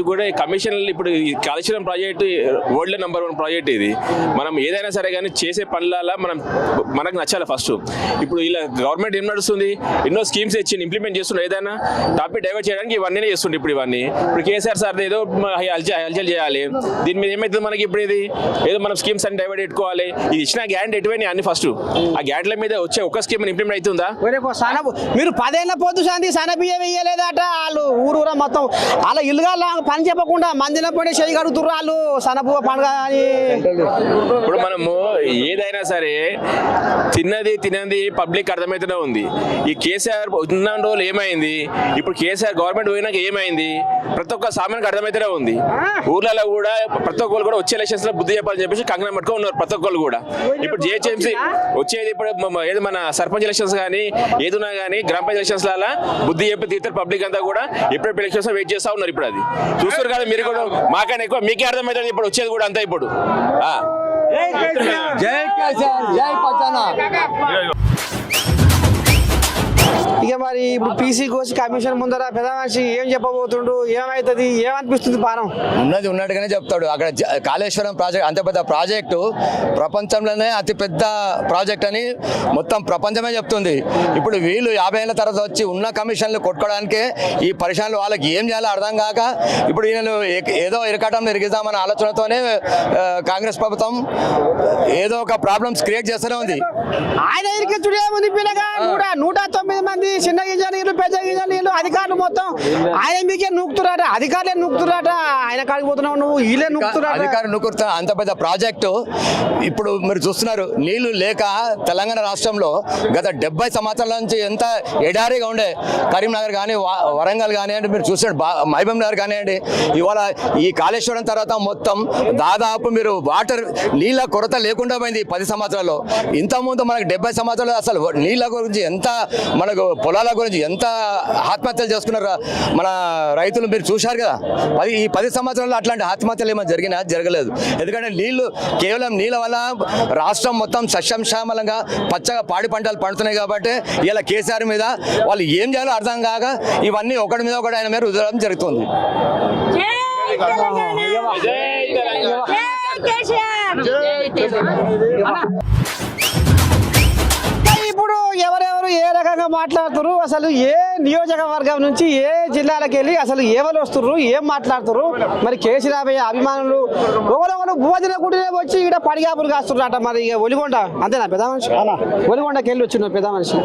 కూడా కమిషన్ ఇప్పుడు Kaleshwaram project world number 1 project ఇది. మనం ఏదైనా సరే కానీ చేసే పనులలో మనకు నచ్చాలి ఫస్ట్. ఇప్పుడు ఇలా గవర్నమెంట్ ఏం నడుస్తుంది, ఎన్నో స్కీమ్స్ ఇచ్చి ఇంప్లిమెంట్ చేస్తున్నారు. ఏదైనా టాపిక్ డైవర్ట్ చేయడానికి ఇవన్నీ చేస్తుండే. ఇప్పుడు కేసీఆర్ సార్ ఏదో హల్చల్ చేయాలి, దీని మీద ఏమైతుంది మనకి ఇప్పుడు ఇది ఏదో మనం స్కీమ్స్ అన్ని డైవర్ట్ పెట్టుకోవాలి. ఇది ఇచ్చిన గ్యారెంటీ ఎటువైనా అన్ని ఫస్ట్ ఆ గ్యారెంటీల మీద వచ్చే ఒక్క స్కీమ్ ఇంప్లిమెంట్ అవుతుందా? మీరు 10 ఏళ్ళ పొద్దు శాంతి సనబియ్యం వేయలేదట. వాళ్ళు ఊరూరా మొత్తం వాళ్ళ ఇల్లుగా పని చెప్పకుండా మందిన పడి చేయి కడుగుతుర్రు వాళ్ళు సనపు పండుగ అని. ఇప్పుడు మనము ఏదైనా సరే తినది పబ్లిక్ అర్థమైతేనే ఉంది. ఈ కేసీఆర్ ఉన్న రోజులు ఏమైంది, ఇప్పుడు కేసీఆర్ గవర్నమెంట్ పోయినాక ఏమైంది, ప్రతి ఒక్క సామాన్యునికి అర్థమైతేనే ఉంది. ఊర్లలో కూడా ప్రతి ఒక్కరు కూడా వచ్చే ఎలక్షన్స్ లో బుద్ధి చెప్పాలని చెప్పేసి కంగనం పట్టుకొని ఉన్నారు ప్రతి ఒక్కరు కూడా. ఇప్పుడు జిహెచ్ఎంసీ వచ్చేది ఇప్పుడు ఏది మన సర్పంచ్ ఎలక్షన్స్ కానీ ఏదున్నా కానీ గ్రామ పంచాయతీ ఎలక్షన్స్ లా బుద్ధి చెప్పి తీర్థ పబ్లిక్ అంతా కూడా ఎప్పుడెప్పుడు ఎలక్షన్స్ వెయిట్ చేస్తా ఉన్నారు. ఇప్పుడు అది చూస్తారు కదా మీరు కూడా, మాకైనా ఎక్కువ మీకే అర్థమవుతుంది ఇప్పుడు వచ్చేది కూడా అంతా. ఇప్పుడు ఇక మరి ఇప్పుడు పీసీ కోసి కమిషన్ ముందర పెద్ద మనిషి ఏం చెప్పబోతుండు, ఏమైతుంది, ఏమనిపిస్తుంది? పానం ఉన్నట్టుగానే చెప్తాడు. అక్కడ కాళేశ్వరం ప్రాజెక్ట్ అంత పెద్ద ప్రాజెక్టు, ప్రపంచంలోనే అతిపెద్ద ప్రాజెక్ట్ అని మొత్తం ప్రపంచమే చెప్తుంది. ఇప్పుడు వీళ్ళు 50 ఏళ్ళ తర్వాత వచ్చి ఉన్న కమిషన్లు కొట్టుకోవడానికే ఈ పరిశ్రమలు వాళ్ళకి ఏం చేయాలో అర్థం కాక ఇప్పుడు ఈయనలు ఏదో ఇరకటంలో ఇరిగిద్దామన్న ఆలోచనతోనే కాంగ్రెస్ ప్రభుత్వం ఏదో ఒక ప్రాబ్లమ్స్ క్రియేట్ చేస్తూనే ఉంది. ఆయన ఇరికించుడేముంది పిల్లగా 109 మంది చిన్న గింజనీళ్ళు పెద్ద గింజనీళ్ళు అధికారులు మొత్తం ఆయన మీకే నూకుతురాట, అధికారులే నూకుతురాట. ఆయన కాడికి పోతున్నావు నువ్వు, వీళ్ళే నూకుతురా, అధికారులు నూకుతున్నా. అంత పెద్ద ప్రాజెక్టు ఇప్పుడు మీరు చూస్తున్నారు. నీళ్లు లేక తెలంగాణ రాష్ట్రంలో గత 70 సంవత్సరాల నుంచి ఎంత ఎడారిగా ఉండే కరీంనగర్ కానీ వరంగల్ కానివ్వండి, మీరు చూసాడు మహబూబ్ నగర్ కానివ్వండి. ఇవాళ ఈ కాళేశ్వరం తర్వాత మొత్తం దాదాపు మీరు వాటర్ నీళ్ళ కొరత లేకుండా పోయింది 10 సంవత్సరాల్లో. ఇంతకుముందు మనకు 70 సంవత్సరాలు అసలు నీళ్ళ గురించి ఎంత, మనకు పొలాల గురించి ఎంత ఆత్మహత్యలు చేసుకున్నారు మన రైతులు మీరు చూశారు కదా. ఈ 10 సంవత్సరాల్లో అట్లాంటి ఆత్మహత్యలు ఏమైనా జరగలేదు. ఎందుకంటే కేవలం నీళ్ళ వల్ల రాష్ట్రం మొత్తం సస్యంశ్యామలంగా పచ్చగా పాడి పంటలు పండుతున్నాయి. కాబట్టి ఇలా కేసీఆర్ మీద వాళ్ళు ఏం చేయాలో అర్థం కాక ఇవన్నీ ఒకటి మీద ఒకటి ఆయన మీద రుద్దడం జరుగుతుంది. ఇప్పుడు ఎవరెవరు ఏ రకంగా మాట్లాడుతున్నారు, అసలు ఏ నియోజకవర్గం నుంచి ఏ జిల్లాలకు వెళ్ళి అసలు ఎవరు వస్తున్నారు, ఏం మాట్లాడుతున్నారు? మరి కేసీరామయ్య అభిమానులు ఒకరొకరు భోజన గుడినే వచ్చి ఇక్కడ పడిగాపులు కాస్తున్నారట. మరి ఇక ఒలిగొండ అంతేనా పెద్ద మనిషి? ఒలిగొండకి వెళ్ళి వచ్చిన పెద్ద మనిషి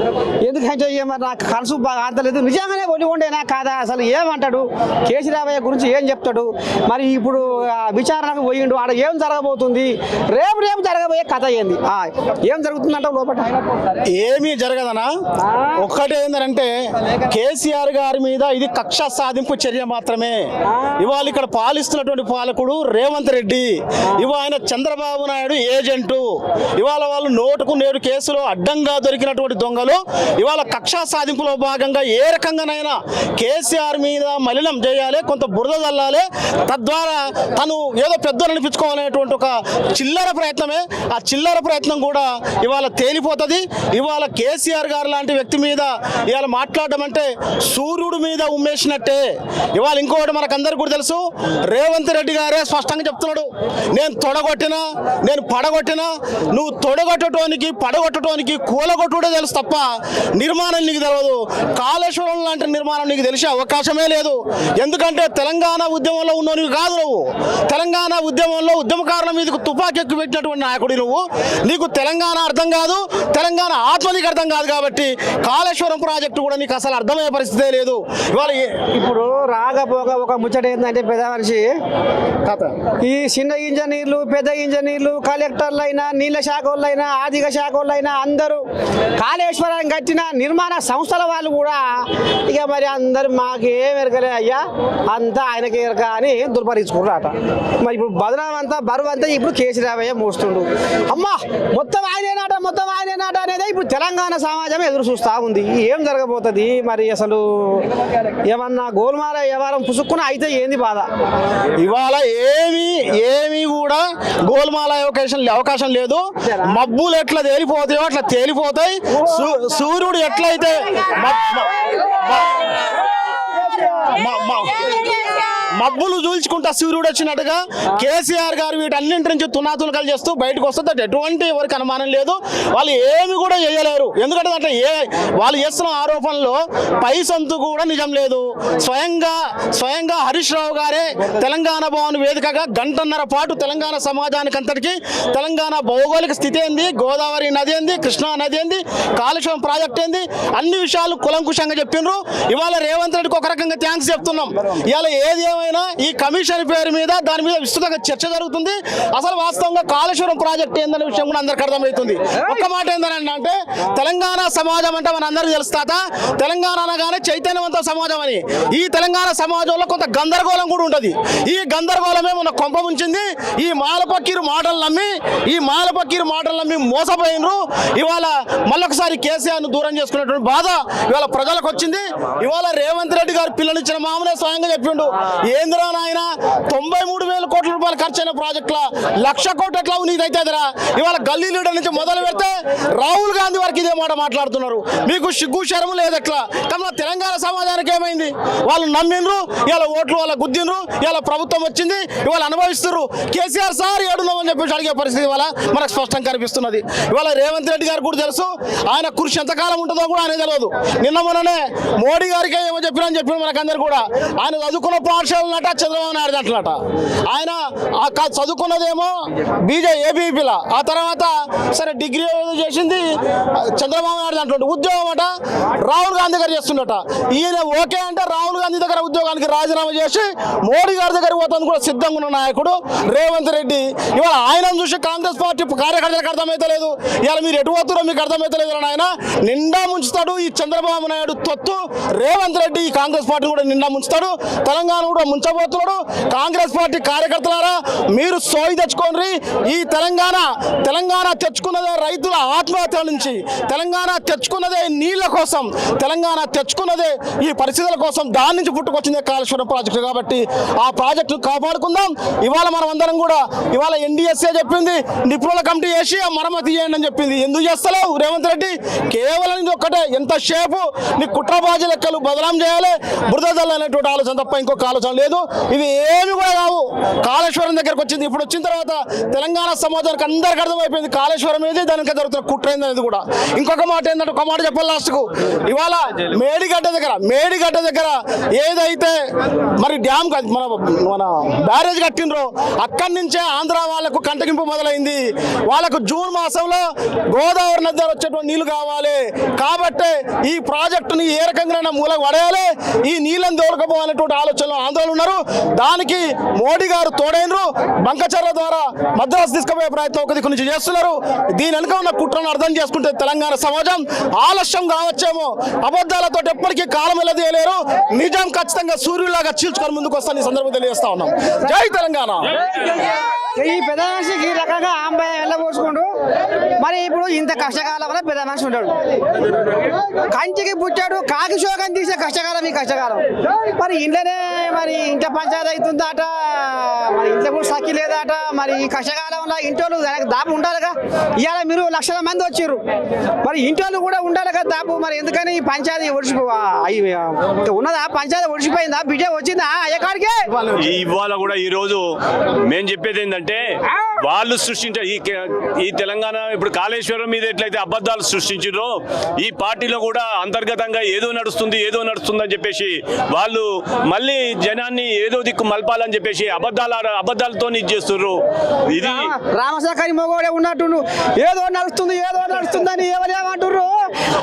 ఎందుకంటే మరి నాకు కనసు బాగా అంతలేదు. నిజంగానే ఒలిగొండేనా కాదా, అసలు ఏమంటాడు కేసీరామయ్య గురించి, ఏం చెప్తాడు? మరి ఇప్పుడు విచారణకు పోయిండు, ఆడ ఏం జరగబోతుంది, రేపు జరగబోయే కథ ఏంది, ఏం జరుగుతుందంట లోపల? ఏమీ జరగదనా. ఒక్కటే ఏంటంటే కేసీఆర్ గారి మీద ఇది కక్ష సాధింపు చర్య మాత్రమే. ఇవాళ ఇక్కడ పాలిస్తున్నటువంటి పాలకుడు రేవంత్ రెడ్డి, ఇవాళ ఆయన చంద్రబాబు నాయుడు ఏజెంటు. ఇవాళ వాళ్ళు నోటుకు నేడు కేసులో అడ్డంగా దొరికినటువంటి దొంగలు ఇవాళ కక్ష సాధింపులో భాగంగా ఏ రకంగానైనా కేసీఆర్ మీద మలినం చేయాలి, కొంత బురద చల్లాలి, తద్వారా తను ఏదో పెద్దలు అనిపించుకోవాలనేటువంటి ఒక చిల్లర ప్రయత్నమే. ఆ చిల్లర ప్రయత్నం కూడా ఇవాళ తేలిపోతుంది. ఇవాళ కేసీఆర్ గారు లాంటి వ్యక్తి మీద ఇవాళ మాట్లాడడం అంటే సూర్యుడి మీద ఉమ్మేసినట్టే. ఇవాళ ఇంకోటి మనకందరికి కూడా తెలుసు, రేవంత్ రెడ్డి గారే స్పష్టంగా చెప్తున్నాడు, నేను తొడగొట్టినా, నేను పడగొట్టినా, నువ్వు తొడగొట్టడానికి పడగొట్టడానికి కూలగొట్టుడే తెలుసు తప్ప నిర్మాణం నీకు తెలియదు. కాళేశ్వరం లాంటి నిర్మాణం నీకు తెలిసే అవకాశమే లేదు. ఎందుకంటే తెలంగాణ ఉద్యమంలో ఉన్నోనివి కాదు నువ్వు. తెలంగాణ ఉద్యమంలో ఉద్యమకారుల మీదకు తుపాకీ ఎక్కువ పెట్టినటువంటి నాయకుడి నువ్వు. నీకు తెలంగాణ అర్థం కాదు, తెలంగాణ ఆత్మ నీకు అర్థం కాదు. కాబట్టి కాళేశ్వరం ప్రాజెక్టు కూడా నీకు అసలు అర్థమయ్యే పరిస్థితే లేదు. ఇవాళ ఇప్పుడు రాకపోగా ఒక ముచ్చట ఏంటంటే పెద్ద మనిషి ఈ చిన్న ఇంజనీర్లు, పెద్ద ఇంజనీర్లు, కలెక్టర్లు అయినా, నీళ్ళ శాఖ వాళ్ళైనా, ఆర్థిక శాఖ వాళ్ళైనా అందరూ కాళేశ్వరం కట్టిన నిర్మాణ సంస్థల వాళ్ళు కూడా ఇక మరి అందరు మాకేం ఎరకలే అయ్యా, అంతా ఆయనకి ఎరక అని దుర్పరించుకున్నారట. మరి ఇప్పుడు బదనాం అంతా బరువు అంతా ఇప్పుడు కేసీరామయ్య మోస్తుండు. అమ్మా మొత్తం ఆయనేనాట అనేది ఇప్పుడు తెలంగాణ సమాజం ఎదురు చూస్తూ ఉంది. ఏం జరగబోతుంది మరి, అసలు ఏమన్నా గోల్మాల వ్యవహారం పుసుక్కున అయితే ఏంది బాధ? ఇవాళ ఏమి కూడా గోల్మాల అవకాశం లేదు. మబ్బులు ఎట్లా తేలిపోతాయో అట్లా తేలిపోతాయి. సూర్యుడు ఎట్లయితే మబ్బులు చూల్చుకుంటా సూర్యుడు వచ్చినట్టుగా కేసీఆర్ గారు వీటన్నింటి నుంచి తునాతునకలు చేస్తూ బయటకు వస్తుంది. ఎటువంటి ఎవరికి అనుమానం లేదు, వాళ్ళు ఏమి కూడా చేయలేరు. ఎందుకంటే అంటే వాళ్ళు చేస్తున్న ఆరోపణలో పై సొంతు కూడా నిజం లేదు. స్వయంగా హరీష్ రావు గారే తెలంగాణ భవన్ వేదికగా గంటన్నర పాటు తెలంగాణ సమాజానికి అంతటికి తెలంగాణ భౌగోళిక స్థితి ఏంది, గోదావరి నది ఏంది, కృష్ణా నది ఏంది, కాళేశ్వరం ప్రాజెక్ట్ ఏంది, అన్ని విషయాలు కులంకుశంగా చెప్పిండ్రు. ఇవాళ రేవంత్ రెడ్డికి ఒక రకంగా థ్యాంక్స్ చెప్తున్నాం. ఇవాళ ఏది ఏమైనా ఈ కమిషన్ పేరు మీద దాని మీద విస్తృతంగా చర్చ జరుగుతుంది. అసలు వాస్తవంగా కాళేశ్వరం ప్రాజెక్ట్ ఏందనే విషయం కూడా అందరికి అర్థమవుతుంది. ఒక్క మాట ఏంటంటే తెలంగాణ సమాజం అంటే మన అందరికీ తెలుస్తాత, తెలంగాణ అనగానే చైతన్యవంత సమాజం అని. ఈ తెలంగాణ సమాజంలో కొంత గందరగోళం కూడా ఉంటుంది. ఈ గందరగోళమే మన కొంప ముంచింది. ఈ మాలపక్కీరు మాటలు నమ్మి మోసపోయినరు. ఇవాళ మళ్ళొకసారి కేసీఆర్ను దూరం చేసుకున్నటువంటి బాధ ఇవాళ ప్రజలకు వచ్చింది. ఇవాళ రేవంత్ రెడ్డి గారు పిల్లనిచ్చిన మామనే స్వయంగా చెప్పిండు, ఏందిరా నాయన 93,000 కోట్ల రూపాయలు ఖర్చైన ప్రాజెక్టుల 1,00,000 కోట్లు ఎట్లా నీదైతేదిరా. ఇవాళ గల్లీ లీడర్ నుంచి మొదలు పెడితే రాహుల్ గాంధీ వరకు ఇదే మాట మాట్లాడుతున్నారు. మీకు సిగ్గు శరము లేదు ఎట్లా? కానీ తెలంగాణ సమాజానికి ఏమైంది? వాళ్ళు నమ్మిండ్రు, ఇవాళ ఓట్లు వాళ్ళ గుద్దిండ్రు, ఇవాళ ప్రభుత్వం వచ్చింది, ఇవాళ అనుభవిస్తున్నారు. కేసీఆర్ సార్ ఏడున్నామని చెప్పేసి అడిగే పరిస్థితి ఇవాళ మనకు స్పష్టంగా కనిపిస్తున్నది. ఇవాళ రేవంత్ రెడ్డి గారు కూడా తెలుసు, ఆయన కృషి ఎంతకాలం ఉంటుందో కూడా ఆయన తెలియదు. నిన్న మొన్ననే మోడీ గారికి ఏమో చెప్పిన మనకందరు కూడా ఆయన చదువుకున్న పాఠశాలన్నట చంద్రబాబు నాయుడు అంటలట. ఆయన చదువుకున్నదేమో ఏబీపీలా, ఆ తర్వాత సరే డిగ్రీ ఏదో చేసింది చంద్రబాబు నాయుడు అంటుంటే ఉద్యోగం అట రాహుల్ గాంధీ గారు చేస్తుండట. ఈయన ఓకే అంటే రాహుల్ గాంధీ దగ్గర ఉద్యోగానికి రాజీనామా చేసి మోడీ గారి దగ్గర పోతాను కూడా సిద్ధంగా ఉన్న నాయకుడు రేవంత్ రెడ్డి. ఇవాళ ఆయనను చూసి కాంగ్రెస్ పార్టీ కార్యకర్తలకు అర్థమైతలేదు. ఇవాళ మీరు ఎటు పోతురో మీకు అర్థమైతలేదు. ఆయన నిండా ముంచుతాడు ఈ చంద్రబాబు నాయుడు తొత్తు రేవంత్ రెడ్డి. ఈ కాంగ్రెస్ పార్టీ కూడా నిండా ముంచుతాడు, తెలంగాణ కూడా ముంచబోతున్నాడు. కాంగ్రెస్ పార్టీ కార్యకర్తలారా మీరు సోయి తెచ్చుకోండి. ఈ తెలంగాణ తెచ్చుకున్నదే రైతుల ఆత్మహత్యల నుంచి, తెలంగాణ తెచ్చుకున్నదే నీళ్ల కోసం, తెలంగాణ తెచ్చుకున్నదే ఈ పరిస్థితుల కోసం. దాని నుంచి పుట్టుకొచ్చిందే కాళేశ్వరం ప్రాజెక్టు. కాబట్టి ఆ ప్రాజెక్టు కాపాడుకుందాం. ఇవాళ మనం అందరం కూడా ఇవాళ ఎన్డీఎస్ఏ చెప్పింది నిపుణుల కమిటీ వేసి ఆ మరమ్మతి చేయండి అని చెప్పింది. ఎందుకు చేస్తలేవు రేవంత్ రెడ్డి? కేవలం ఇది ఒక్కటే, ఎంతసేపు నీ కుట్రబాజీ లెక్కలు బదలాం చేయాలి, బురదలు అనేటువంటి ఆలోచన తప్ప ఇంకొక ఆలోచన లేదు. ఇవి ఏమి కూడా కావు. కాళేశ్వరం దగ్గరకు వచ్చింది. ఇప్పుడు వచ్చిన తర్వాత తెలంగాణ సమాజానికి అందరికి అర్థమైపోయింది కాళేశ్వరం ఏది, దానికి జరుగుతున్న కుట్ర అనేది కూడా. ఇంకొక మాట ఏంటంటే, ఒక మాట చెప్పాలి లాస్ట్కు, ఇవాళ మేడిగడ్డ దగ్గర ఏదైతే మరి డ్యామ్ మన బ్యారేజ్ కట్టినరో అక్కడి నుంచే ఆంధ్ర వాళ్ళకు కంటగింపు మొదలైంది. వాళ్ళకు జూన్ మాసంలో గోదావరి నది వచ్చేటువంటి నీళ్లు కావాలి. కాబట్టి ఈ ప్రాజెక్టుని ఏ రకంగా మూలకు పడేయాలి, ఈ నీళ్ళని దొరకపోవాలనేటువంటి ఆలోచనలో ఆందోళన ఉన్నారు. దానికి మోడీ గారు తోడైనరు. బంకచర్ల ద్వారా మద్రాసు తీసుకుపోయే ప్రయత్నం ఒక దిక్కు నుంచి చేస్తున్నారు. దీని వెనుక ఉన్న కుట్రను అర్థం చేసుకుంటే తెలంగాణ సమాజం ఆలస్యం కావచ్చేమో, అబద్ధాలతో ఎప్పటికీ కాలం వెళ్ళదేయలేరు. నిజం ఖచ్చితంగా సూర్యులాగా చీల్చుకొని ముందుకు వస్తాను ఈ సందర్భంగా తెలియజేస్తా ఉన్నాం. జై తెలంగాణ. ఈ పెద్ద మనిషికి ఈ రకంగా ఆంబాయ వెళ్ళబోసుకుంటూ మరి ఇప్పుడు ఇంత కష్టకాలం వల్ల పెద్ద మనిషి ఉంటాడు. కంటికి పుట్టాడు, కాకి శోకం తీసే కష్టకాలం ఈ కష్టకాలం. మరి ఇంట్లోనే మరి ఇంట్లో పంచాయతీ అవుతుందట, మరి ఇంట్లో కూడా సఖి లేదట. మరి ఈ కష్టకాలంలో ఇంటోళ్ళు దాపు ఉండాలిగా. ఇవాళ మీరు 1,00,000 మంది వచ్చారు, మరి ఇంటోళ్ళు కూడా ఉండాలిగా దాపు. మరి ఎందుకని ఈ పంచాయతీ ఉన్నదా? పంచాయతీ ఒడిచిపోయిందా? బిడ్డ వచ్చిందా అయ్యకాడికి? ఇవాళ కూడా ఈ రోజు మేము చెప్పేది ఏంటంటే, వాళ్ళు సృష్టించే ఈ తెలంగాణ ఇప్పుడు కాళేశ్వరం మీద ఎట్లయితే అబద్ధాలు సృష్టించారో, ఈ పార్టీలో కూడా అంతర్గతంగా ఏదో నడుస్తుంది అని చెప్పేసి వాళ్ళు మళ్ళీ జనాన్ని ఏదో దిక్కు మలపాలని చెప్పేసి అబద్ధాలతో ఇది చేస్తున్నారు. ఇది రామసాకరి మొగోడే ఉన్నట్టు ఏదో నడుస్తుందని ఎవరేమంటుర్రు?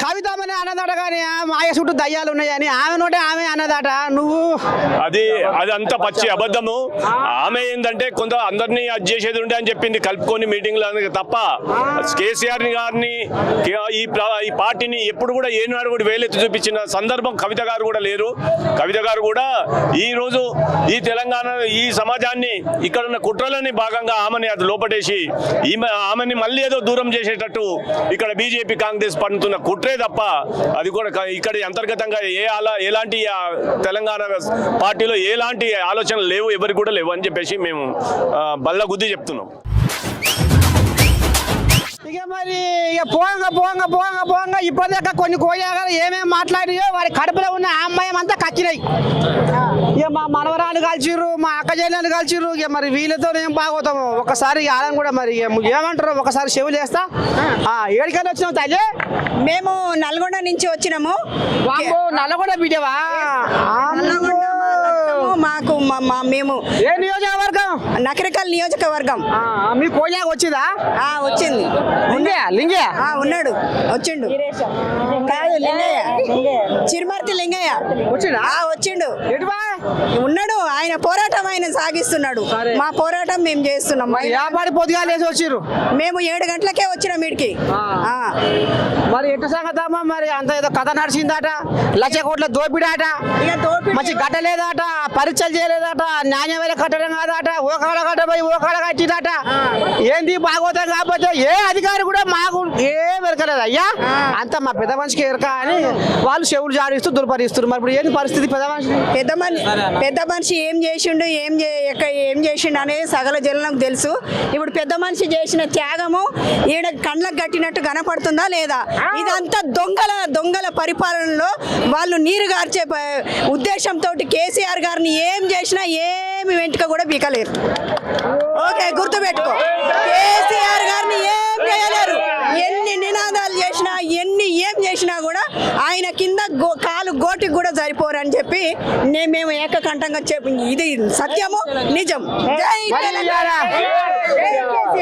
కవితమని అన్నదట, కానీ మాయ చుట్టూ దయ్యాలు ఉన్నాయని ఆమె నోటే ఆమె అన్నదట. నువ్వు అది అంత పచ్చి అబద్ధము. ఆమె ఏంటంటే కొంత అందరినీ అది చేసేది ఉండే అని చెప్పింది కలుపుకొని మీటింగ్లో తప్ప కేసీఆర్ గారిని ఈ పార్టీని ఎప్పుడు కూడా ఏనాడు కూడా వేలెత్తి చూపించిన సందర్భం కవిత గారు కూడా లేరు. కవిత గారు కూడా ఈ రోజు ఈ తెలంగాణ ఈ సమాజాన్ని ఇక్కడ ఉన్న కుట్రలని భాగంగా ఆమెని అది లోపటేసి ఆమెని మళ్ళీ ఏదో దూరం చేసేటట్టు ఇక్కడ బీజేపీ కాంగ్రెస్ పన్నుతున్న కుట్రే తప్ప అది కూడా ఇక్కడ అంతర్గతంగా ఎలాంటి తెలంగాణ పార్టీలో ఎలాంటి ఆలోచనలు లేవు, ఎవరికి కూడా లేవు అని చెప్పేసి మేము బల్ల గుద్ది చెప్తున్నాం. ఇక మరి ఇక పోంగా ఇప్పటిదాకా కొన్ని కోయాగా ఏమేమి మాట్లాడియో వారి కడుపులో ఉన్న ఆ అమ్మాయి అంతా కక్కినాయి. ఇక మా మనవరాలు కలిసిర్రు, మా అక్క చెల్లెలు కలిసిర్రు. ఇక మరి వీళ్ళతో ఏం బాగోతాము. ఒకసారి ఆడని కూడా మరి ఏమంటారు, ఒకసారి చెవులు వేస్తా. ఏడికని వచ్చినావు తల్లి? మేము నల్గొండ నుంచి వచ్చినాము. నల్లగొండ బిడ్డవా? మాకు మేము ఏ నియోజకవర్గం? నకరికల్ నియోజకవర్గం. మీ కోయాగా వచ్చిందా? వచ్చింది. లింగయ్య ఉన్నాడు, వచ్చిండు. కాదు లింగయ్య, చిరుమర్తి లింగయ్య వచ్చిండా? వచ్చిండు, ఎటువా ఉన్నాడు. ఆయన పోరాటం ఆయన సాగిస్తున్నాడు. మా పోరాటం మేము చేస్తున్నాం. వ్యాపారి పొద్దుగా లేచి వచ్చిర్రు. మేము 7 గంటలకే వచ్చినాం వీడికి. మరి ఎటు సంగతమ్మా? మరి అంత ఏదో కథ నడిచిందట, 1,00,000 కోట్ల దోపిడాట, మంచి గట్టలేదట, పరీక్షలు చేయలేదట, నాణ్యమైన కట్టడం కాదట, ఓకాడ కట్టబోయి ఓకాడ కట్టినట. ఏంది బాగోతాం కాకపోతే ఏ అధికారి కూడా మాకు ఏం ఎరకలేదు అయ్యా. అంత మా పెద్ద మనిషికి ఎరక అని వాళ్ళు చెవులు జాడిస్తూ దుర్పరిస్తారు. మరి ఇప్పుడు ఏంది పరిస్థితి? పెద్ద మనిషి ఏం చేసిండు, ఏం చేసిండు అనేది సగల జనులకు తెలుసు. ఇప్పుడు పెద్ద మనిషి చేసిన త్యాగము ఈడ కండ్లకు కట్టినట్టు కనపడుతుందా లేదా? ఇదంతా దొంగల పరిపాలనలో వాళ్ళు నీరు గార్చే ఉద్దేశంతో కేసీఆర్ గారిని ఏం చేసినా ఏమి వెంటక కూడా బీకలేరు. ఓకే, గుర్తుపెట్టుకో. కేసీఆర్ గారిని ఏం చేయలేరు. ఎన్ని నినాదాలు చేసినా ఏం చేసినా కూడా ఆయన కింద కాలు గోటికి కూడా సరిపోరని చెప్పి మేము ఏకకంఠంగా చెప్పి ఇది సత్యము నిజం. జై తెలంగాణ.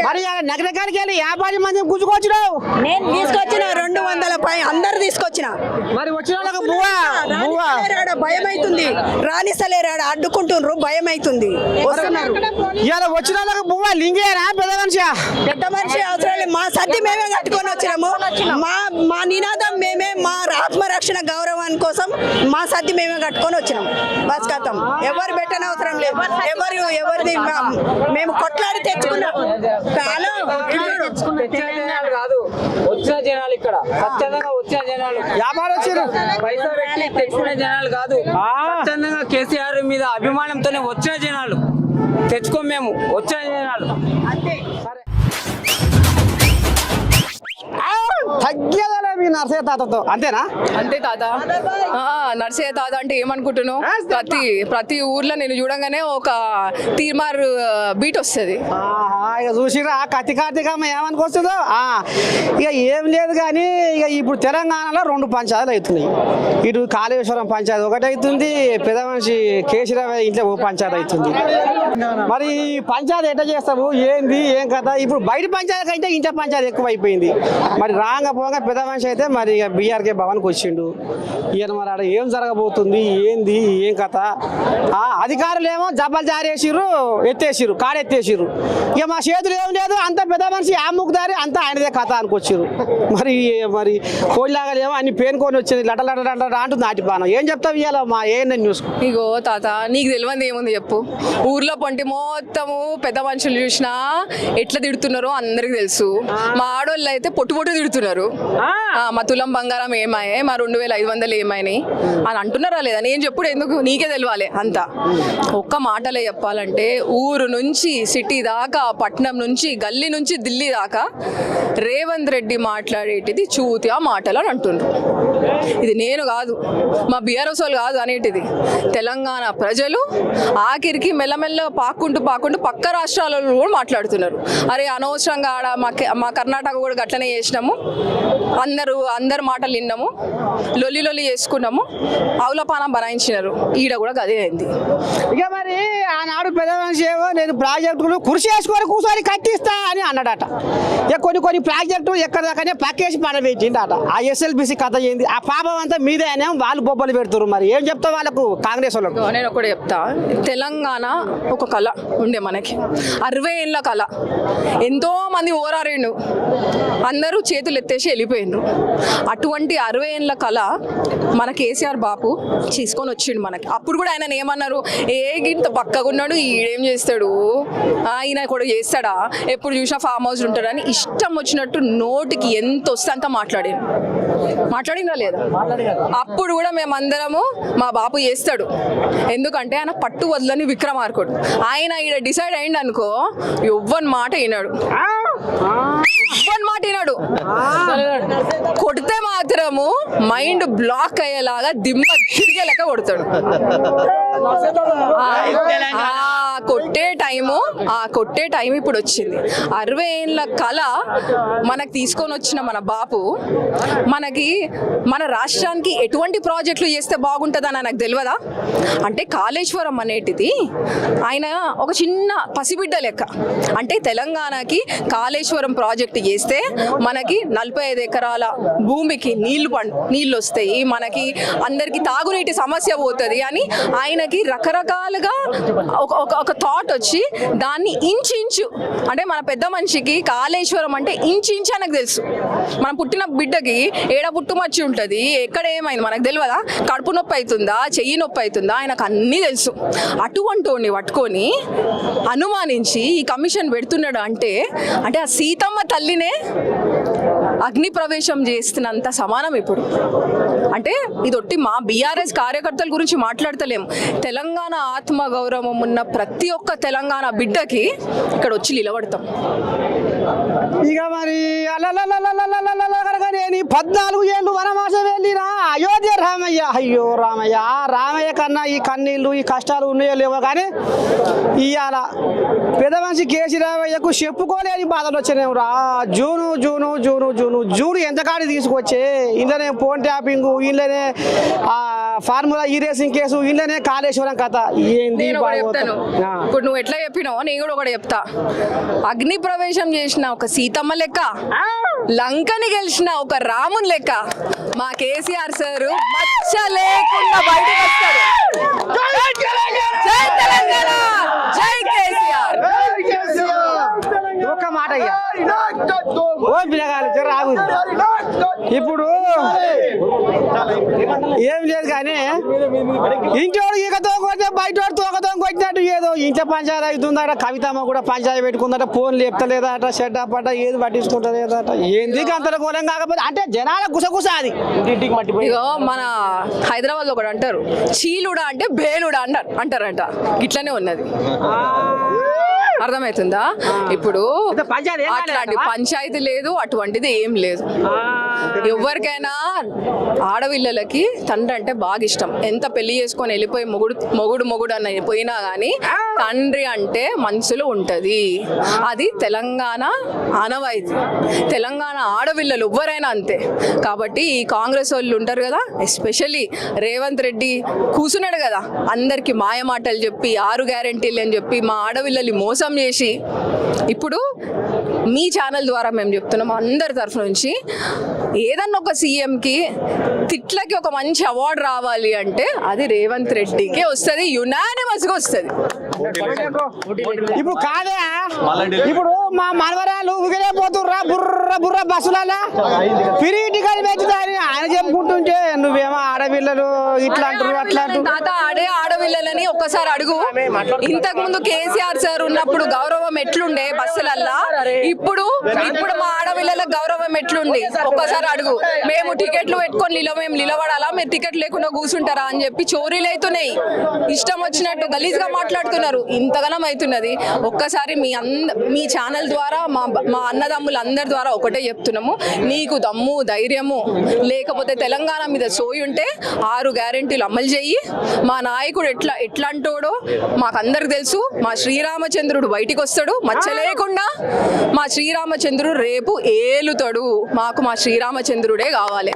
మరి నగరకానికి వెళ్ళి 50 మంది గుంజుకొచ్చినావు. నేను తీసుకొచ్చిన 200 పై అందరు తీసుకొచ్చిన. మరి వచ్చిన వాళ్ళకి భయం అవుతుంది, రాణిసలేరాడ అడ్డుకుంటుండ్రు, భయం అవుతుంది. వస్తున్నారు. ఇవాళ వచ్చిన వాళ్ళకి బువ్వ లింగేరా? పెద్ద మనిషి అవసరం లేదు. మా సత్తి మేమే కట్టుకొని వచ్చినాము. మా నినాదం మేమే, మా ఆత్మరక్షణ గౌరవాని కోసం మా సత్తి మేమే కట్టుకొని వచ్చినాం. బస్ కథం. ఎవరు పెట్టని అవసరం లేదు. ఎవరిది మేము కొట్లాడి తెచ్చుకున్నాం. కాదు, వచ్చిన జనాలు ఇక్కడ స్వచ్ఛందంగా వచ్చిన జనాలు, వ్యాపారం వచ్చారు, పైసా పెట్టి తెచ్చుకునే జనాలు కాదు. స్వచ్ఛందంగా కేసీఆర్ మీద అభిమానంతోనే వచ్చిన జనాలు. తెచ్చుకోం మేము, వచ్చిన జనాలు. తగ్గేదలే మీ నర్సయ్య తాతతో, అంతేనా? అంతే తాత. నర్సయ్య తాత అంటే ఏమనుకుంటున్నావు? ప్రతి ఊర్లో నేను చూడంగానే ఒక తీర్మార్ బీట్ వస్తుంది. ఇక చూసిరా కత్తి కార్తీకమ్మ ఏమనుకొస్తుందో. ఇక ఏం లేదు కానీ ఇక ఇప్పుడు తెలంగాణలో 2 పంచాయతీలు అవుతున్నాయి. ఇటు కాళేశ్వరం పంచాయతీ ఒకటి అవుతుంది, పెద్ద మనిషి కేసీరావు ఇంట్లో ఓ పంచాయతీ అవుతుంది. మరి పంచాయతీ ఎట్లా చేస్తాము, ఏంది ఏం కదా? ఇప్పుడు బయట పంచాయతీ కంటే ఇంట్లో పంచాయతీ ఎక్కువ అయిపోయింది. మరి రాగా పోగా పెద్ద మనిషి అయితే మరి ఇక బీఆర్కే భవన్కి వచ్చిండు. ఈయన మరి ఆడ ఏం జరగబోతుంది, ఏంది ఏం కథ? అధికారులు ఏమో జబ్బలు జారేసిర్రు, ఎత్తేసిర్రు, కాడెత్తేసిర్రు. ఇక మా చేతులు ఏం లేదు, అంత పెద్ద మనిషి ఆముకుదారి అంతా ఆయనదే కథ అనుకొచ్చిర్రు. మరి కోళ్ళలాగా ఏమో అన్ని పేనుకొని వచ్చింది, లట అంటుంది నాటిపానం. ఏం చెప్తావు ఇవాళ మా ఏఎన్ఎన్ న్యూస్? ఇగో తాత, నీకు తెలియదు ఏముంది చెప్పు. ఊర్లో పొంటి మొత్తము పెద్ద మనుషులు చూసినా ఎట్లా తిడుతున్నారో అందరికి తెలుసు. మా ఆడోళ్ళు అయితే పొట్టు తిడుతున్నారు. మా తులం బంగారం ఏమాయే, మా 2,500 ఏమైనాయి అని అంటున్నారా లేదా? నేను చెప్పుడు ఎందుకు, నీకే తెలియాలి అంతా. ఒక్క మాటలే చెప్పాలంటే ఊరు నుంచి సిటీ దాకా, పట్నం నుంచి గల్లీ నుంచి ఢిల్లీ దాకా రేవంత్ రెడ్డి మాట్లాడేటిది చూతియా మాటలు అని అంటుండ్రు. ఇది నేను కాదు, మా బీఆర్ఎస్ వాళ్ళు కాదు అనేటిది. తెలంగాణ ప్రజలు ఆఖరికి మెల్లమెల్ల పాక్కుంటూ పక్క రాష్ట్రాలలో కూడా మాట్లాడుతున్నారు. అరే అనవసరంగా ఆడ మా కర్ణాటక కూడా గట్లనే చేసినాము, అందరు మాటలు విన్నాము, లొల్లి చేసుకున్నాము, అవులపానం బనాయించినారు. ఈడ కూడా గదే అయింది. ఇక మరి ఆనాడు పెద్ద మనిషి ఏమో నేను ప్రాజెక్టులు కృషి చేసుకొని కూర్చొని కట్టిస్తా అని అన్నాడట. ఇక కొన్ని ప్రాజెక్టులు ఎక్కడ దాకానే పక్కేసి పడబెట్టిండట. ఆ ఎస్ఎల్బిసి కథ ఏంది? ఆ పాపం అంతా మీదే అని వాళ్ళు బొబ్బలు పెడుతున్నారు. మరి ఏం చెప్తా వాళ్ళకు, కాంగ్రెస్ వాళ్ళకు? నేను ఒకటి చెప్తా. తెలంగాణ ఒక కళ ఉండే మనకి, 60 ఏళ్ళ కళ. ఎంతో మంది ఓరారిండు, అందరూ చేతులు ఎత్తేసి వెళ్ళిపోయిండ్రు. అటువంటి 60 ఏళ్ళ కళ మన కేసీఆర్ బాపు తీసుకొని వచ్చిండు మనకి. అప్పుడు కూడా ఆయన ఏమన్నారు, ఇంత పక్కగా ఉన్నాడు, ఈడేం చేస్తాడు, ఆయన కూడా చేస్తాడా, ఎప్పుడు చూసినా ఫామ్ హౌస్ ఉంటాడని ఇష్టం వచ్చినట్టు నోటికి ఎంత వస్తే అంత మాట్లాడినా లేదా? అప్పుడు కూడా మేమందరము మా బాపు చేస్తాడు, ఎందుకంటే ఆయన పట్టు వదలని విక్రమార్కుడు. ఆయన ఈడ డిసైడ్ అయ్యిండు అనుకో, ఎవ్వని మాట వినాడు. ఎవ్వని మాట వినాడు. కొడితే మాత్రము మైండ్ బ్లాక్ అయ్యేలాగా దిమ్మ తిరిగే లెక్క కొడతాడు. కొట్టే టైం ఇప్పుడు వచ్చింది. 60 ఏళ్ళ కళ మనకు తీసుకొని వచ్చిన మన బాపు మనకి మన రాష్ట్రానికి ఎటువంటి ప్రాజెక్టులు చేస్తే బాగుంటుందని నాకు తెలియదా? అంటే కాళేశ్వరం అనేటిది ఆయన ఒక చిన్న పసిబిడ్డ లెక్క. అంటే తెలంగాణకి కాళేశ్వరం ప్రాజెక్టు చేస్తే మనకి 45 ఎకరాల భూమికి నీళ్లు వస్తాయి, మనకి అందరికి తాగునీటి సమస్య పోతుంది అని ఆయనకి రకరకాలుగా ఒక థాట్ వచ్చి దాన్ని ఇంచు అంటే మన పెద్ద మనిషికి కాళేశ్వరం అంటే ఇంచు నాకు తెలుసు. మనం పుట్టిన బిడ్డకి ఏడ పుట్టుమచ్చి ఉంటుంది, ఎక్కడ ఏమైంది మనకు తెలియదా? కడుపు నొప్పి అవుతుందా, చెయ్యి నొప్పి అవుతుందా, ఆయనకు అన్నీ తెలుసు. అటువంటి పట్టుకొని అనుమానించి ఈ కమిషన్ పెడుతున్నాడు అంటే ఆ సీతమ్మ తల్లినే అగ్ని ప్రవేశం చేస్తున్నంత సమానం ఇప్పుడు. అంటే ఇది ఒట్టి మా బీఆర్ఎస్ కార్యకర్తల గురించి మాట్లాడతలేము. తెలంగాణ ఆత్మగౌరవం ఉన్న ప్రతి ఒక్క తెలంగాణ బిడ్డకి ఇక్కడ వచ్చి నిలబడతాం. ఇక మరి నేను 14 ఏళ్ళు వనవాసం వెళ్ళినా అయోధ్య రామయ్య. అయ్యో రామయ్య కన్నా ఈ కన్నీళ్ళు ఈ కష్టాలు ఉన్నాయో లేవో కానీ ఇవాళ పెద్ద మనిషి కేసీరామయ్యకు చెప్పుకోలేని బాధలు వచ్చినాయి రా. జూను ఎంత కాడి తీసుకొచ్చే ఇంట్లోనే ఫోన్ ట్యాపింగ్, ఇంట్లోనే ఫార్ములా ఈ రేసింగ్ కేసు, ఇంట్లోనే కాళేశ్వరం కథ. ఏంది ఇప్పుడు నువ్వు ఎట్లా చెప్పినావు నేను కూడా ఒకటి చెప్తా. అగ్ని ప్రవేశం చేసిన ఒక సీతమ్మ లెక్క, లంకని గెలిచిన ఒక రాముని లెక్క మా కేసీఆర్ సారు మచ్చ లేకుండా బయటకు వస్తాడు. జై తెలంగాణ, జై కేసీఆర్. ఒక్క మాట అయ్యా ఓ పిల్లగాలి రాగు. ఇప్పుడు ఏం లేదు కానీ ఇంటోడు ఈకతో కొడితే బయటోడు తోకతో కొట్టినట్టు ఏదో ఇంట్లో పంచాయతీ అవుతుందట. కవితమ్మ కూడా పంచాయతీ పెట్టుకుందట, ఫోన్లు చెప్తలేదట, షెడ్ పడ్డ ఏది పట్టించుకుంటలేదట. ఏంది గంతరగోళం కాకపోతే అంటే జనాల గుసగుస అది. ఇగో మన హైదరాబాద్ లో ఒకటి అంటారు, చీలుడా అంటే బేలుడా అంటారంట. ఇట్లనే ఉన్నది, అర్థమవుతుందా? ఇప్పుడు అట్లాంటి పంచాయతీ లేదు, అటువంటిది ఏం లేదు. ఎవరికైనా ఆడపిల్లలకి తండ్రి అంటే బాగా ఇష్టం. ఎంత పెళ్లి చేసుకొని వెళ్ళిపోయి మొగుడు అని పోయినా కానీ తండ్రి అంటే మనసులో ఉంటది. అది తెలంగాణ ఆనవాయితీ. తెలంగాణ ఆడపిల్లలు ఎవ్వరైనా అంతే. కాబట్టి ఈ కాంగ్రెస్ వాళ్ళు ఉంటారు కదా, ఎస్పెషల్లీ రేవంత్ రెడ్డి కూర్చున్నాడు కదా, అందరికి మాయ మాటలు చెప్పి 6 గ్యారెంటీలు అని చెప్పి మా ఆడపిల్లలు మోసం చేసి ఇప్పుడు మీ ఛానల్ ద్వారా మేము చెప్తున్నాం అందరి తరఫు నుంచి, ఏదన్నా ఒక సీఎంకి తిట్లకి ఒక మంచి అవార్డు రావాలి అంటే అది రేవంత్ రెడ్డికే వస్తుంది, యునానిమస్గా వస్తుంది. ఇప్పుడు కాదే, ఇప్పుడు మా మనవరాలు ఉగిరే పోతుర్రా బుర్ర బస్సులలో ఫ్రీ టికెట్ పెంచుతారని ఆయన చెప్పుకుంటుంటే నువ్వేమో ఆడపిల్లలు ఇట్లా అంటారు అట్లా అంటారు. తాత ఆడే ఆడపిల్లలని ఒక్కసారి అడుగు. ఇంతకు ముందు కేసీఆర్ సార్ ఉన్నప్పుడు గౌరవం ఎట్లుండే బస్సులల్లా, ఇప్పుడు మా ఆడపిల్లలకు గౌరవం ఎట్లుంది ఒక్కసారి అడుగు. మేము టికెట్లు పెట్టుకొని మేము నిలబడాలా, మీరు టికెట్ లేకుండా కూర్చుంటారా అని చెప్పి చోరీలు అవుతున్నాయి. ఇష్టం వచ్చినట్టు గలీజ్గా మాట్లాడుతున్నారు. ఇంతగానం అవుతున్నది. ఒక్కసారి మీ ఛానల్ ద్వారా మా అన్నదమ్ములు అందరి ద్వారా ఒకటే చెప్తున్నాము, నీకు దమ్ము ధైర్యము లేకపోతే తెలంగాణ మీద సోయి ఉంటే 6 గ్యారెంటీలు అమలు చెయ్యి. మా నాయకుడు ఎట్లాంటోడో మాకందరికి తెలుసు. మా శ్రీరామచంద్రుడు బయటికి వస్తాడు మచ్చ లేకుండా. మా శ్రీరామచంద్రుడు రేపు ఏలుతాడు. మాకు మా శ్రీరామచంద్రుడే కావాలి.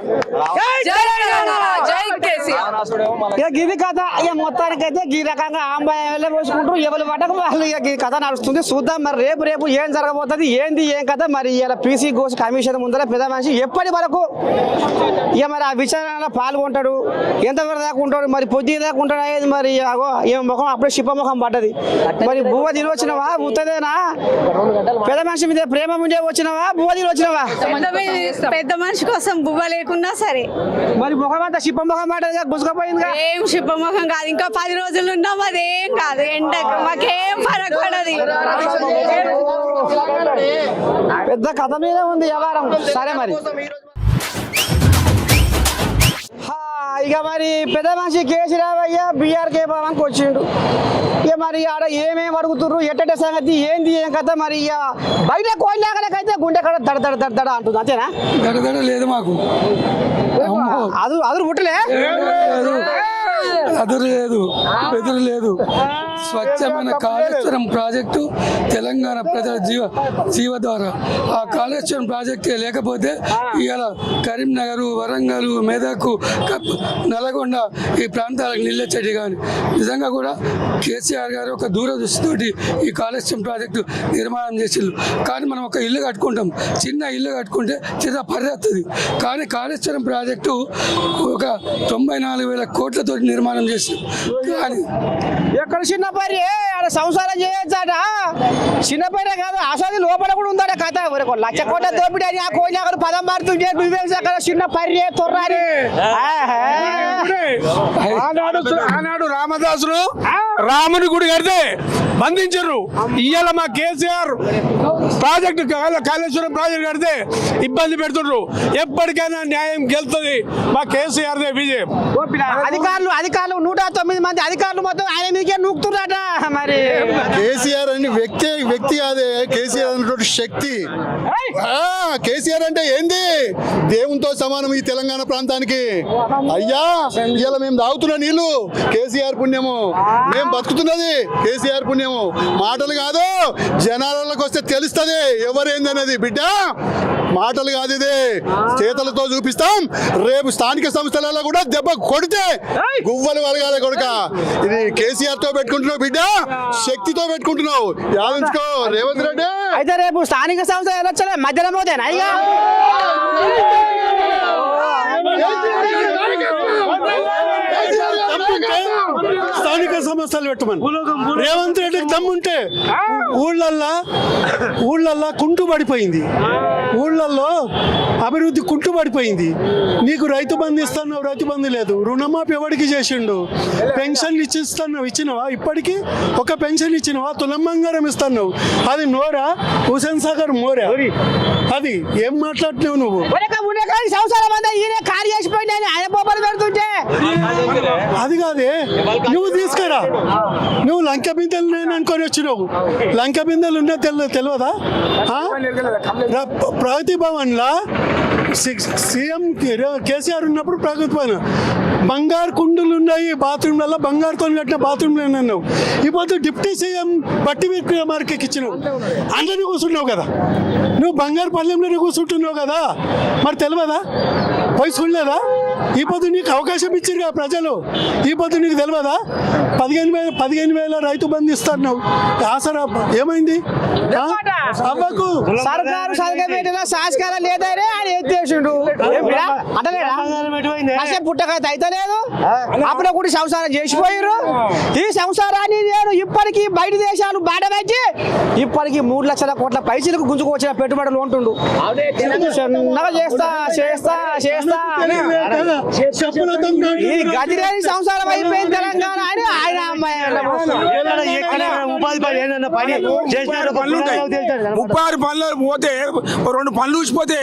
జై తెలంగాణ, జై కేసీఆర్. ఇది కథ ఇక మొత్తానికైతే ఈ రకంగా ఆంబాయిలో పోసుకుంటారు. ఎవరు పట్టకు వాళ్ళు ఈ కథ నడుస్తుంది. చూద్దాం మరి రేపు ఏం జరగబోతుంది, ఏంది ఏం కథ. మరి ఇలా పీసీ ఘోష్ కమిషన్ ముందర పెద్ద మనిషి ఎప్పటి వరకు ఇక మరి ఆ విచారణలో పాల్గొంటాడు, ఎంతవరకు దాకా ఉంటాడు, మరి పొద్దు దాకా ఉంటాడు అయ్యేది. మరి ఏం ముఖం అప్పుడే శిప ముఖం పడ్డది. మరి బువ్వ తిని వచ్చినవా ఉత్తదేనా? పెద్ద మనిషి మీద ప్రేమ ముందే వచ్చినవా, బువ్వ తిని వచ్చినవా? పెద్ద మనిషి కోసం బువ్వ లేకున్నా సరే. మరి ముఖం అంతా శిప ముఖం పడ్డది, గుసుకపోయింది. ఏం శిప ముఖం కాదు, ఇంకా 10 రోజులు ఉన్నాం. అదేం కాదు, ఎండకు మాకేం ఫరక్ పడది. పెద్ద కథ మీద ఉంది వ్యవహారం. సరే మరి ఇక మరి పెద్ద మనిషి కేసీరామయ్య బీఆర్కే భవన్కి వచ్చిండు. ఇక మరి ఆడ ఏమేమి అడుగుతుర్రు ఎట్టటే సంగతి ఏంది ఏం కథ మరి ఇక బయట కోయిలాగలకైతే గుండె కాడ దడ దడ దడ దడ అంటుంది అంతేనా గడగడ లేదు మాకు అదురు పుట్టలే అదురు లేదు బెదురు లేదు. స్వచ్ఛమైన కాళేశ్వరం ప్రాజెక్టు తెలంగాణ ప్రజల జీవధార. ఆ కాళేశ్వరం ప్రాజెక్టే లేకపోతే ఇవాళ కరీంనగర్, వరంగల్, మెదక్, నల్గొండ ఈ ప్రాంతాలకు నిల్లెచ్చటి. కానీ నిజంగా కూడా కేసీఆర్ గారు ఒక దూరదృష్టితోటి ఈ కాళేశ్వరం ప్రాజెక్టు నిర్మాణం చేసిండ్రు. కానీ మనం ఒక ఇల్లు కట్టుకుంటాం, చిన్న ఇల్లు కట్టుకుంటే చిన్న పరిగెత్తుంది. కానీ కాళేశ్వరం ప్రాజెక్టు ఒక 94,000 కోట్లతో నిర్మాణం చేసింది. కానీ ఎక్కడ చిన్న పరి ఆడ సంసారం చేయొచ్చాట. చిన్న పరి కాదు అసలు లోపల కూడా ఉందాడ కథ. 1,00,000 కోట్ల దోపిడీ అని ఆ కోయిలాగలు పదం మారుతుంటే నువ్వే అక్కడ చిన్న పరి తొర్రాని. ఆనాడు రామదాసులు రాముని గుడి కడితే బంధించరు. ఇవాళ మా కేసీఆర్ ప్రాజెక్టు కాళేశ్వరం ప్రాజెక్టు కడితే ఇబ్బంది పెడుతున్నారు. ఎప్పటికైనా న్యాయం గెలుతుంది. మా కేసీఆర్ విజయం. అధికారులు 109 మంది అధికారులు మొత్తం ఆయన మీదకే నూకుతున్నారట. మరి కేసీఆర్ అని వ్యక్తి కాదే, కేసీఆర్ అన్నటువంటి శక్తి. కేసీఆర్ అంటే ఏంది? దేవునితో సమానం ఈ తెలంగాణ ప్రాంతానికి. అయ్యా ఇలా మేము తాగుతున్న నీళ్లు కేసీఆర్ పుణ్యము, మేము బతుకుతున్నది కేసీఆర్ పుణ్యము. మాటలు కాదు, జనాలకు వస్తే తెలుస్తుంది ఎవరేంది అనేది. బిడ్డ మాటలు కాదు, ఇది చేతలతో చూపిస్తాం. రేపు స్థానిక సంస్థలలో కూడా దెబ్బ కొడితే గువ్వలు వలగాలి కొడుక. ఇది కేసీఆర్ తో పెట్టుకుంటున్నావు బిడ్డ, శక్తితో పెట్టుకుంటున్నావు. యాదించుకో రేవంత్ రెడ్డి. అయితే రేపు స్థానిక సంస్థ ఎలక్షన్ మధ్యలో పోతేనా ఇక? స్థానిక సంస్థలు పెట్టమని రేవంత్ రెడ్డికి దమ్ముంటే ఊళ్ళల్లో కుంటు పడిపోయింది. ఊళ్ళల్లో అభివృద్ధి కుంటు పడిపోయింది. నీకు రైతు బంధు ఇస్తున్నావు, రైతు బంధు లేదు. రుణమాఫీ ఎవరికి చేసిండు? పెన్షన్ ఇచ్చిస్తున్నావు, ఇచ్చినవా? ఇప్పటికీ ఒక పెన్షన్ ఇచ్చినవా? తులం బంగారం ఇస్తున్నావు. అది నోరా? హుసేన్ సాగర్ మోరా? అది ఏం మాట్లాడుతున్నావు నువ్వు? సంవత్సరం అంతా ఈయన ఖాళీ చేసిపోయింది ఆయన పోపలు పెడుతుంటే. అది కాదే, నువ్వు తీసుకురా. నువ్వు లంక బిందెలు నేను అనుకొని వచ్చినావు. లంక బిందెలు ఉన్నా తెలియదా? ప్రగతి భవన్లా సీఎం కేసీఆర్ ఉన్నప్పుడు ప్రగతి భవన్ బంగారు కుండులు ఉన్నాయి బాత్రూమ్లలో, బంగారుతో కట్టిన బాత్రూమ్లు అన్నావు. ఇప్పుడు డిప్యూటీ సీఎం బట్టి విక్రమార్కి ఇచ్చినావు. అందరినీ కూర్చున్నావు కదా నువ్వు, బంగారు పల్లెంలోనే కూర్చుంటున్నావు కదా. మరి తెలియదా? పోయి చూడలేదా? ఈ పొద్దు నీకు అవకాశం ఇచ్చారు కదా ప్రజలు. ఈ పొద్దు నీకు తెలియదా? 15,000 రైతు బంధు ఇస్తున్నావు. ఆసరా ఏమైంది? అవ్వకు సర్కారు సరిగా సంస్కారం లేదనే ఆయన ఎత్తేసిండు. అసలు పుట్టకైతే అయితే లేదు. అప్పుడే కూడా సంసారం చేసిపోయారు. ఈ సంసారాన్ని నేను ఇప్పటికీ బయట దేశాలు బాడబెట్టి ఇప్పటికీ 3 లక్షల కోట్ల పైసలకు గుంజుకొచ్చిన పెట్టుబడులు ఉంటుండు. చిన్నగా చేస్తా చేస్తా చేస్తా ఈ గదిలేని సంసారం అయిపోయింది తెలంగాణ అని ఆయన అమ్మాయి. 36 పనులు పోతే 2 పనులు ఊసిపోతే